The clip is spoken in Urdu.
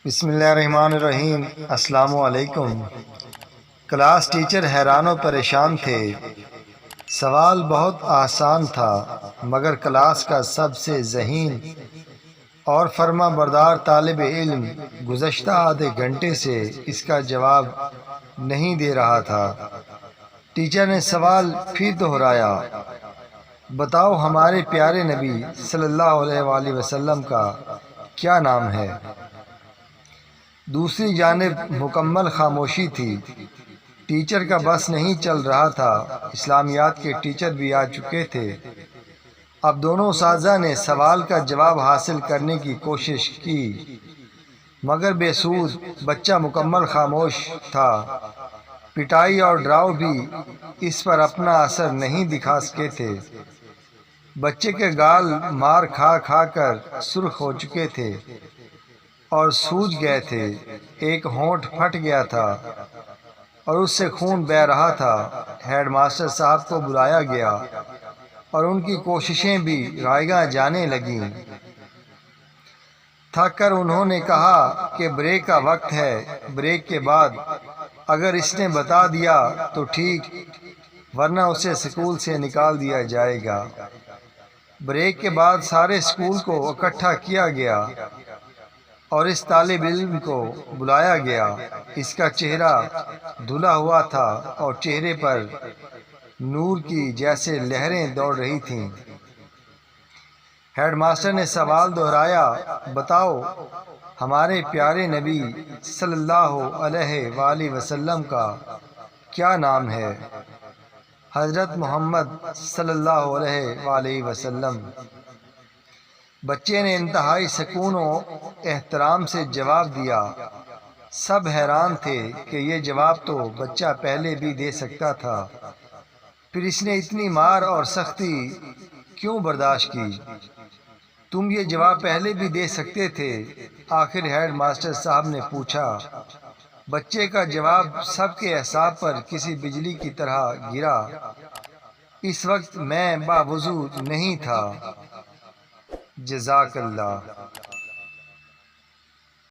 بسم اللہ الرحمن الرحیم۔ السلام علیکم۔ کلاس ٹیچر حیران و پریشان تھے۔ سوال بہت آسان تھا مگر کلاس کا سب سے ذہین اور فرما بردار طالب علم گزشتہ آدھے گھنٹے سے اس کا جواب نہیں دے رہا تھا۔ ٹیچر نے سوال پھر دہرایا، بتاؤ ہمارے پیارے نبی صلی اللہ علیہ وآلہ وسلم کا کیا نام ہے؟ دوسری جانب مکمل خاموشی تھی۔ ٹیچر کا بس نہیں چل رہا تھا۔ اسلامیات کے ٹیچر بھی آ چکے تھے۔ اب دونوں اساتذہ نے سوال کا جواب حاصل کرنے کی کوشش کی مگر بے سود۔ بچہ مکمل خاموش تھا۔ پٹائی اور ڈراؤ بھی اس پر اپنا اثر نہیں دکھا سکے تھے۔ بچے کے گال مار کھا کھا کر سرخ ہو چکے تھے اور سوج گئے تھے۔ ایک ہونٹ پھٹ گیا تھا اور اس سے خون بہہ رہا تھا۔ ہیڈ ماسٹر صاحب کو بلایا گیا اور ان کی کوششیں بھی رائیگاں جانے لگیں۔ تھک کر انہوں نے کہا کہ بریک کا وقت ہے، بریک کے بعد اگر اس نے بتا دیا تو ٹھیک ورنہ اسے اسکول سے نکال دیا جائے گا۔ بریک کے بعد سارے اسکول کو اکٹھا کیا گیا اور اس طالب علم کو بلایا گیا۔ اس کا چہرہ دھلا ہوا تھا اور چہرے پر نور کی جیسے لہریں دوڑ رہی تھیں۔ ہیڈ ماسٹر نے سوال دہرایا، بتاؤ ہمارے پیارے نبی صلی اللہ علیہ وآلہ وسلم کا کیا نام ہے؟ حضرت محمد صلی اللہ علیہ وآلہ وسلم۔ بچے نے انتہائی سکون و احترام سے جواب دیا۔ سب حیران تھے کہ یہ جواب تو بچہ پہلے بھی دے سکتا تھا، پھر اس نے اتنی مار اور سختی کیوں برداشت کی؟ تم یہ جواب پہلے بھی دے سکتے تھے، آخر ہیڈ ماسٹر صاحب نے پوچھا۔ بچے کا جواب سب کے اعصاب پر کسی بجلی کی طرح گرا۔ اس وقت میں باوضو نہیں تھا۔ جزاک اللہ۔